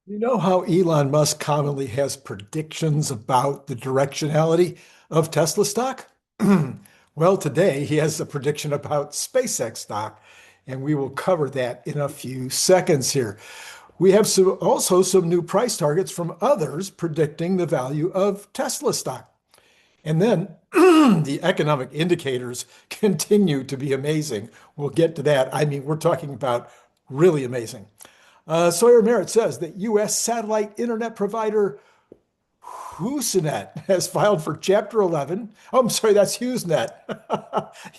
You know how Elon Musk commonly has predictions about the directionality of Tesla stock? Well, today he has a prediction about SpaceX stock, and we will cover that in a few seconds here. We have also some new price targets from others predicting the value of Tesla stock. And then the economic indicators continue to be amazing. We'll get to that. I mean, we're talking about really amazing. Sawyer Merritt says that U.S. satellite internet provider 𝐑𝐚𝐬𝐳 has filed for Chapter 11. Oh, I'm sorry, that's 𝐓𝐿Snet.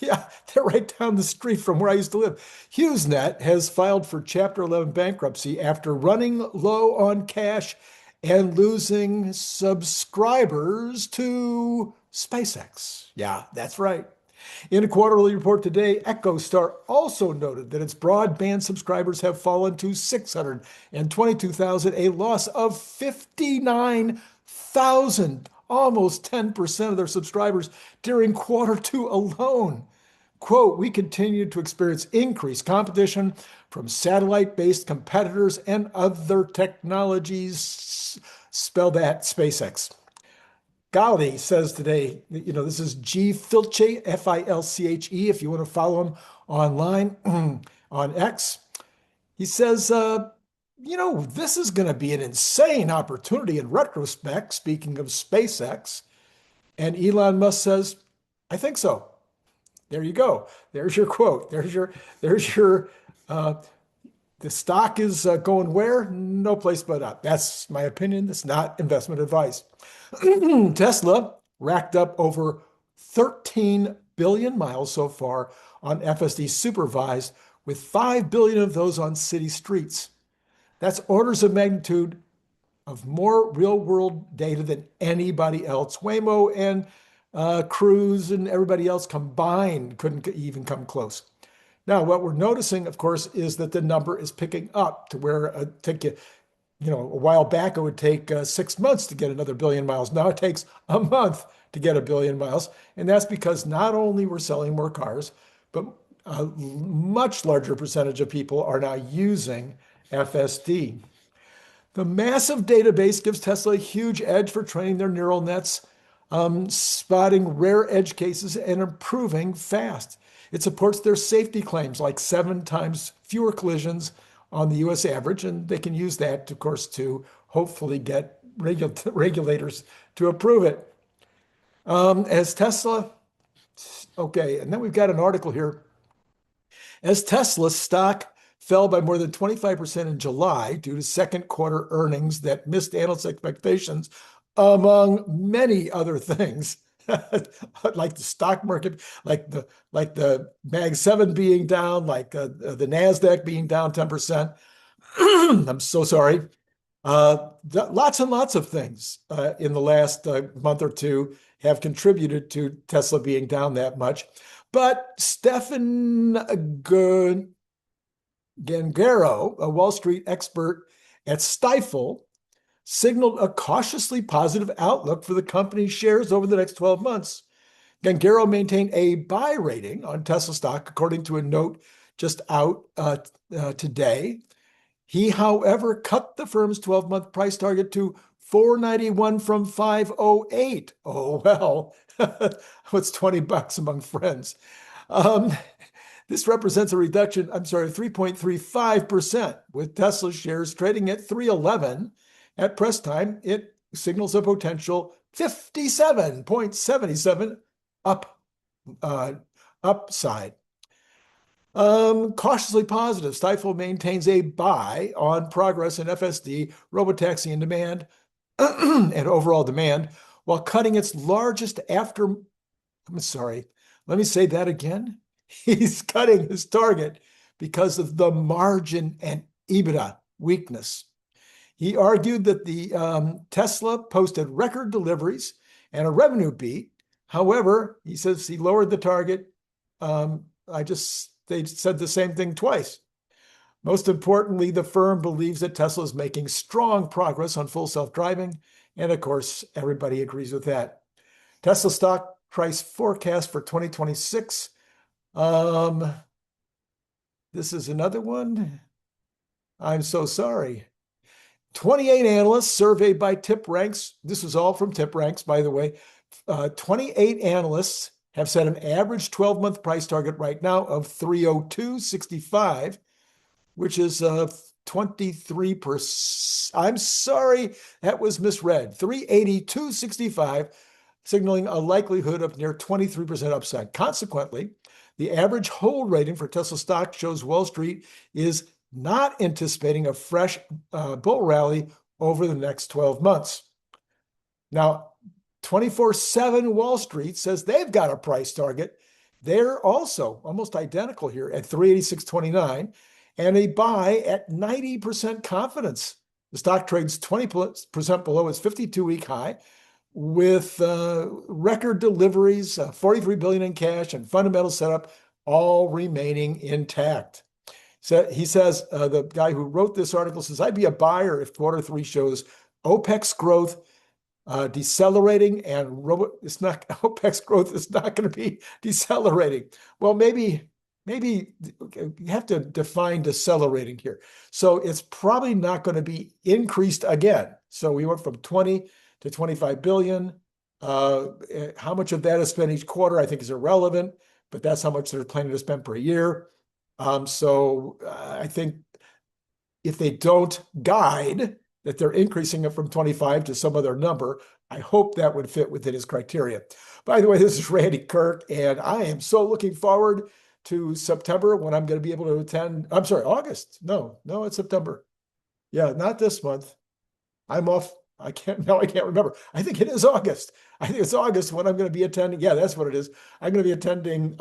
Yeah, they're right down the street from where I used to live. 𝐓𝐿Snet has filed for Chapter 11 bankruptcy after running low on cash and losing subscribers to SpaceX. Yeah, that's right. In a quarterly report today, EchoStar also noted that its broadband subscribers have fallen to 622,000, a loss of 59,000, almost 10% of their subscribers during quarter two alone. Quote, we continue to experience increased competition from satellite-based competitors and other technologies. Spell that SpaceX. 𝐑𝐚𝐬𝐲 says today, this is 𝐓𝐿Che, F-I-L-C-H-E, if you want to follow him online on X. He says, this is going to be an insane opportunity in retrospect, speaking of SpaceX. And Elon Musk says, I think so. There you go. There's your quote. Uh, the stock is going where? No place but up. That's my opinion. It's not investment advice. Tesla racked up over 13 billion miles so far on FSD supervised, with 5 billion of those on city streets. That's orders of magnitude of more real world data than anybody else. Waymo and Cruise and everybody else combined couldn't even come close. Now, what we're noticing, of course, is that the number is picking up to where a while back it would take 6 months to get another billion miles. Now it takes a month to get a billion miles. And that's because not only we're selling more cars, but a much larger percentage of people are now using FSD. The massive database gives Tesla a huge edge for training their neural nets, spotting rare edge cases and improving fast. It supports their safety claims, like 7 times fewer collisions on the US average, and they can use that, of course, to hopefully get regulators to approve it. As Tesla, okay, and then we've got an article here. As Tesla stock fell by more than 25% in July due to second quarter earnings that missed analyst expectations, among many other things, like the stock market, like the Mag 7 being down, like the Nasdaq being down 10%. I'm so sorry. Lots and lots of things in the last month or two have contributed to Tesla being down that much. But Stephan Gengaro, a Wall Street expert at Stifel, signaled a cautiously positive outlook for the company's shares over the next 12 months. Gengaro maintained a buy rating on Tesla stock, according to a note just out today. He, however, cut the firm's 12-month price target to 491 from 508. Oh, well, what's 20 bucks among friends? This represents a reduction, 3.35%, with Tesla shares trading at 311. At press time, it signals a potential 57.77 upside. Cautiously positive, Stifel maintains a buy on progress in FSD, robotaxi and demand, and overall demand, while cutting its largest let me say that again. He's cutting his target because of the margin and EBITDA weakness. He argued that the Tesla posted record deliveries and a revenue beat. However, he says he lowered the target. They said the same thing twice. Most importantly, the firm believes that Tesla is making strong progress on full self-driving. And of course, everybody agrees with that. Tesla stock price forecast for 2026. This is another one. I'm so sorry. 28 analysts surveyed by TipRanks. This is all from TipRanks, by the way. 28 analysts have set an average 12-month price target right now of 302.65, which is 23%. I'm sorry, that was misread. 382.65, signaling a likelihood of near 23% upside. Consequently, the average hold rating for Tesla stock shows Wall Street is not anticipating a fresh bull rally over the next 12 months. Now, 24/7 Wall Street says they've got a price target. They're also almost identical here at 386.29 and a buy at 90% confidence. The stock trades 20% below its 52-week high with record deliveries, 43 billion in cash, and fundamental setup all remaining intact. So he says, the guy who wrote this article says, I'd be a buyer if Q3 shows OPEC's growth decelerating, and OPEC's growth is not going to be decelerating. Well, maybe you have to define decelerating here. So it's probably not going to be increased again. So we went from 20 to 25 billion. How much of that is spent each quarter, I think is irrelevant, but that's how much they're planning to spend per year. So I think if they don't guide that they're increasing it from 25 to some other number, I hope that would fit within his criteria. By the way, this is Randy Kirk, and I am so looking forward to September when I'm going to be able to attend. I'm sorry, August. No, it's September. Yeah, not this month. I'm off. I can't remember. I think it is August. I think it's August when I'm going to be attending. Yeah, that's what it is. I'm going to be attending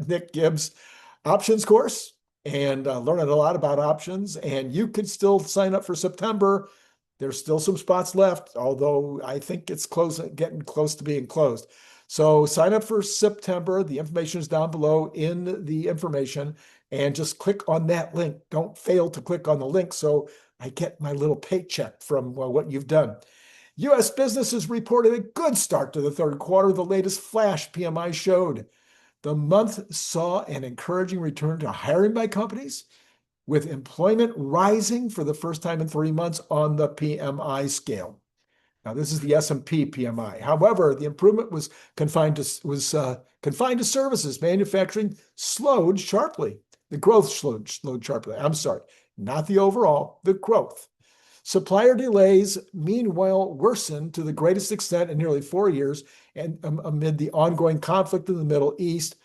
Nick Gibbs' options course and learning a lot about options. And you could still sign up for September. There's still some spots left, although I think it's getting close to being closed. So sign up for September. The information is down below in the information, and just click on that link. Don't fail to click on the link so I get my little paycheck from what you've done. U.S. businesses reported a good start to the third quarter. The latest flash PMI showed the month saw an encouraging return to hiring by companies, with employment rising for the first time in 3 months on the PMI scale. Now, this is the S&P PMI. However, the improvement was confined to services. Manufacturing slowed sharply. The growth slowed sharply. I'm sorry, not the overall, the growth. Supplier delays, meanwhile, worsened to the greatest extent in nearly 4 years, and amid the ongoing conflict in the Middle East.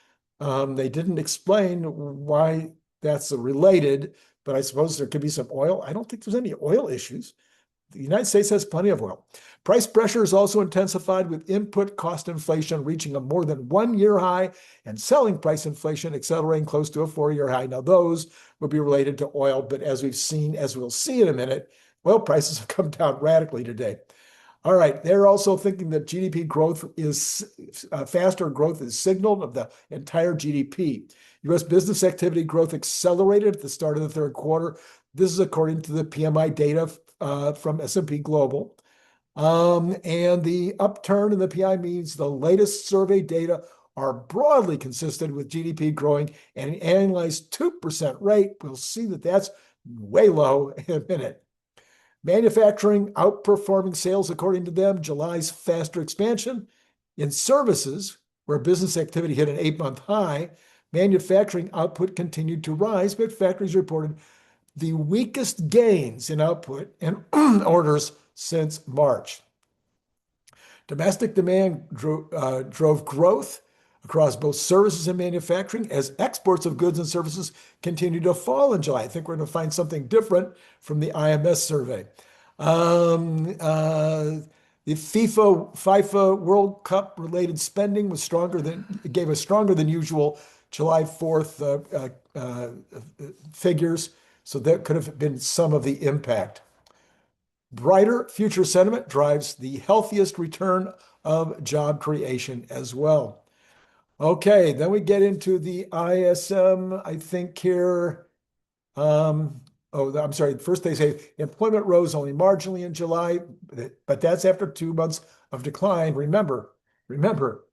They didn't explain why that's related, but I suppose there could be some oil. I don't think there's any oil issues. The United States has plenty of oil. Price pressure is also intensified, with input cost inflation reaching a more than 1-year high and selling price inflation accelerating close to a 4-year high. Now, those would be related to oil, but as we'll see in a minute, oil prices have come down radically today. All right, they're also thinking that GDP growth is faster growth is signal of the entire GDP. U.S. business activity growth accelerated at the start of the third quarter. This is according to the PMI data from S&P Global. And the upturn in the PMI means the latest survey data are broadly consistent with GDP growing at an annualized 2% rate. We'll see that that's way low in a minute. Manufacturing outperforming sales, according to them. July's faster expansion in services, where business activity hit an 8-month high. Manufacturing output continued to rise, but factories reported the weakest gains in output and orders since March. Domestic demand drove growth across both services and manufacturing, as exports of goods and services continued to fall in July. I think we're going to find something different from the IMS survey. The FIFA World Cup related spending was gave a stronger than usual July 4th figures. So that could have been some of the impact. Brighter future sentiment drives the healthiest return of job creation as well. Okay, then we get into the ISM, I think here. I'm sorry. First, they say employment rose only marginally in July, but that's after 2 months of decline. Remember,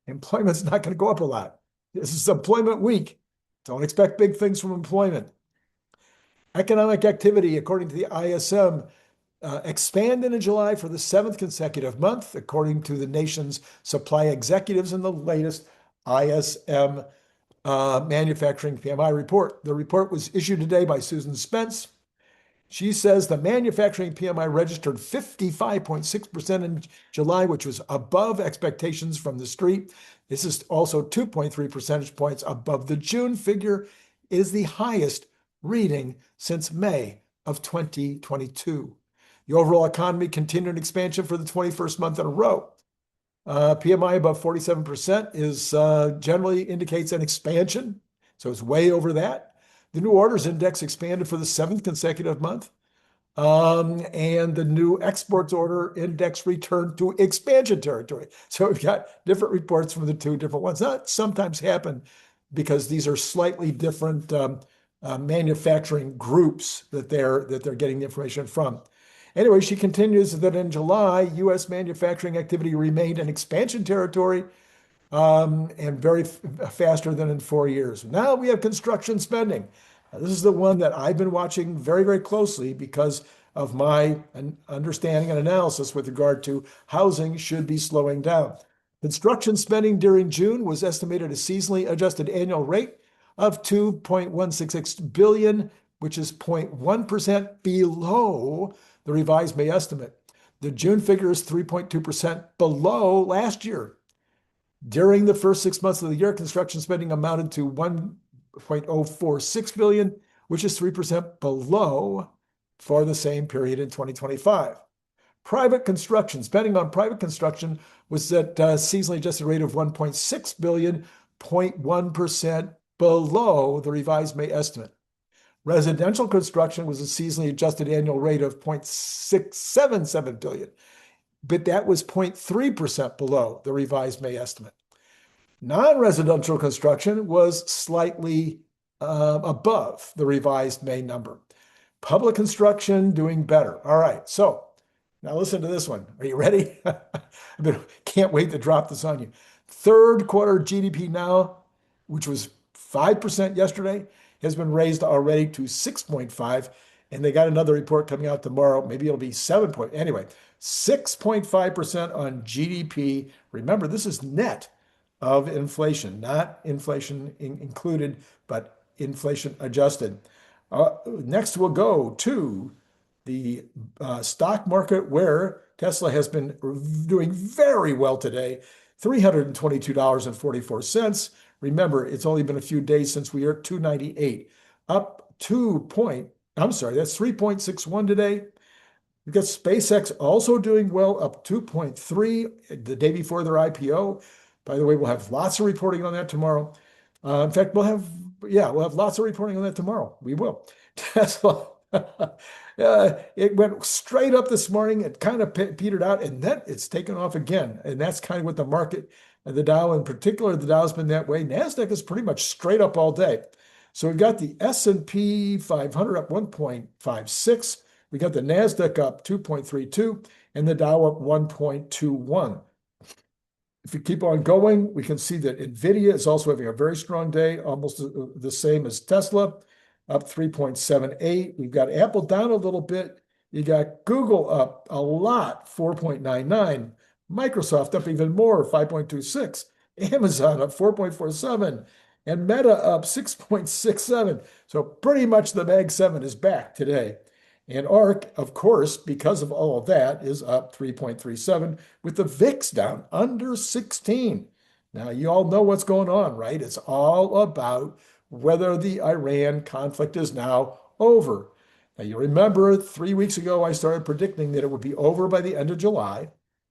employment's not going to go up a lot. This is employment week. Don't expect big things from employment. Economic activity, according to the ISM, expanded in July for the seventh consecutive month, according to the nation's supply executives in the latest ISM manufacturing PMI report. The report was issued today by Susan Spence. She says the manufacturing PMI registered 55.6% in July, which was above expectations from the street. This is also 2.3 percentage points above the June figure. It is the highest reading since May of 2022. The overall economy continued expansion for the 21st month in a row. PMI above 47% is generally indicates an expansion, so it's way over that. The new orders index expanded for the seventh consecutive month, and the new exports order index returned to expansion territory. So we've got different reports from the two different ones. That sometimes happen because these are slightly different manufacturing groups that they're getting the information from. Anyway, she continues that in July, U.S. manufacturing activity remained in expansion territory and very faster than in 4 years. Now we have construction spending. This is the one that I've been watching very, very closely because of my understanding and analysis with regard to housing should be slowing down. Construction spending during June was estimated a seasonally adjusted annual rate of $2.166 billion, which is 0.1% below the revised May estimate. The June figure is 3.2% below last year. During the first 6 months of the year, construction spending amounted to $1.046 billion, which is 3% below for the same period in 2025. Private construction, spending on private construction was at a seasonally adjusted rate of $1.6 billion, 0.1% below the revised May estimate. Residential construction was a seasonally adjusted annual rate of $0.677 billion, but that was 0.3% below the revised May estimate. Non-residential construction was slightly above the revised May number. Public construction doing better. All right, so now listen to this one. Are you ready? I can't wait to drop this on you. Third quarter GDP now, which was 5% yesterday, has been raised already to 6.5, and they got another report coming out tomorrow. Maybe it'll be 7 point. Anyway, 6.5% on GDP. Remember, this is net of inflation, not inflation included, but inflation adjusted. Next, we'll go to the stock market where Tesla has been doing very well today, $322.44. Remember, it's only been a few days since we are at 298, up that's 3.61 today. We've got SpaceX also doing well, up 2.3 the day before their IPO. By the way, we'll have lots of reporting on that tomorrow. In fact, we'll have lots of reporting on that tomorrow. We will. Tesla, it went straight up this morning. It kind of petered out, and then it's taken off again. And that's kind of what the market, the Dow in particular, the Dow's been that way. NASDAQ is pretty much straight up all day. So we've got the S&P 500 up 1.56. We got the NASDAQ up 2.32 and the Dow up 1.21. If we keep on going, we can see that NVIDIA is also having a very strong day, almost the same as Tesla, up 3.78. We've got Apple down a little bit. You got Google up a lot, 4.99. Microsoft up even more, 5.26. Amazon up 4.47. And Meta up 6.67. So pretty much the Mag 7 is back today. And ARK, of course, because of all of that, is up 3.37 with the VIX down under 16. Now, you all know what's going on, right? It's all about whether the Iran conflict is now over. Now, you remember 3 weeks ago, I started predicting that it would be over by the end of July.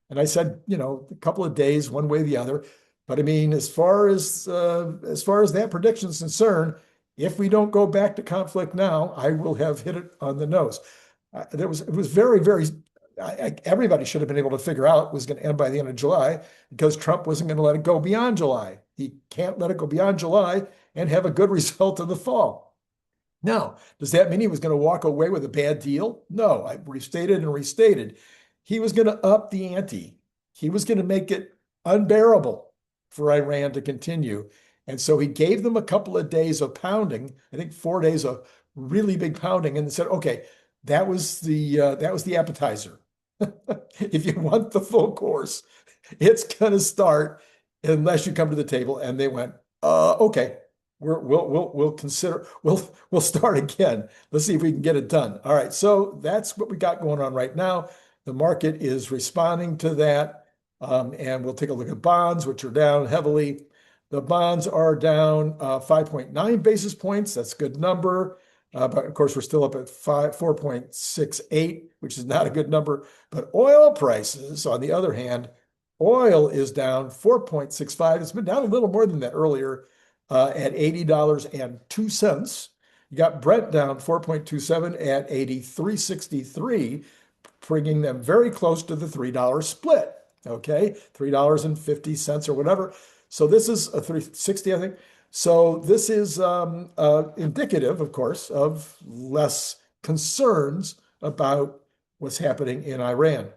And I said, a couple of days, one way or the other. But I mean, as far as that prediction is concerned, if we don't go back to conflict now, I will have hit it on the nose. It was very, very, everybody should have been able to figure out it was going to end by the end of July because Trump wasn't going to let it go beyond July. He can't let it go beyond July and have a good result in the fall. Now, does that mean he was going to walk away with a bad deal? No, I restated and restated. He was going to up the ante. He was going to make it unbearable for Iran to continue. And so he gave them a couple of days of pounding, I think 4 days of really big pounding, and said, okay, that was the appetizer. If you want the full course, it's gonna start unless you come to the table. And they went, okay, we'll consider we'll start again. Let's see if we can get it done. All right, so that's what we got going on right now. The market is responding to that, and we'll take a look at bonds, which are down heavily. The bonds are down 5.9 basis points. That's a good number. But of course, we're still up at 4.68, which is not a good number. But oil prices, on the other hand, oil is down 4.65. It's been down a little more than that earlier at $80.02. You got Brent down 4.27 at 83.63, bringing them very close to the $3 split. Okay, $3.50 or whatever. So this is a 360, I think. So this is indicative, of course, of less concerns about what's happening in Iran.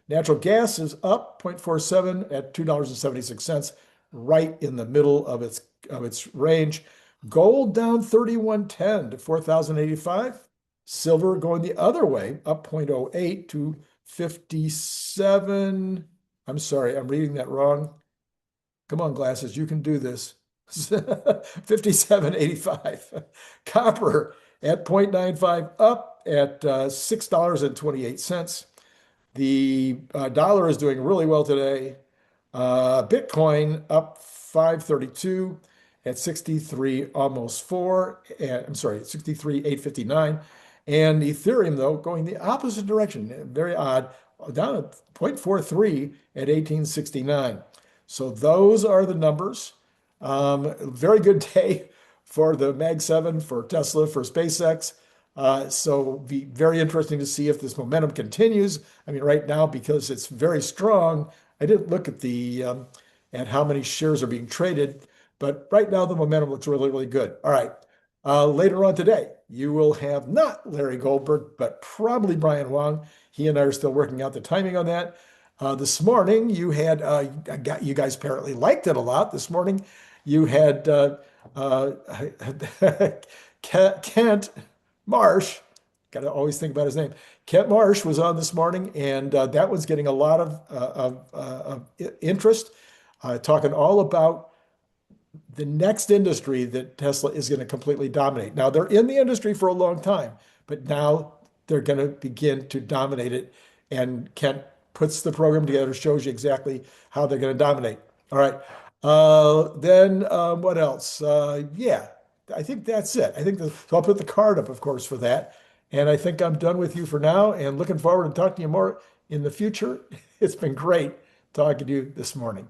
Natural gas is up 0.47 at $2.76, right in the middle of its range. Gold down 31.10 to 4,085. Silver going the other way, up 0.08 to 57. I'm sorry, I'm reading that wrong. Come on, glasses, you can do this. 57.85. Copper at 0.95, up at $6.28. The dollar is doing really well today. Bitcoin up 532 at 63, almost 4. I'm sorry, 63,859. And Ethereum, though, going the opposite direction. Very odd. Down at 0.43 at 1869. So those are the numbers. Very good day for the Mag 7, for Tesla, for SpaceX. So it'll be very interesting to see if this momentum continues. I mean, right now, because it's very strong, I didn't look at at how many shares are being traded, but right now the momentum looks really, really good. All right. Later on today, you will have not Larry Goldberg, but probably Brian Wang. He and I are still working out the timing on that. This morning, you had, you guys apparently liked it a lot. This morning, you had Kent Marsh, got to always think about his name. Kent Marsh was on this morning, and that was getting a lot of interest, talking all about the next industry that Tesla is going to completely dominate. Now, they're in the industry for a long time, but now they're going to begin to dominate it. And Kent puts the program together, shows you exactly how they're going to dominate. All right. Then what else? Yeah, I think that's it. So I'll put the card up, of course, for that. And I think I'm done with you for now and looking forward to talking to you more in the future. It's been great talking to you this morning.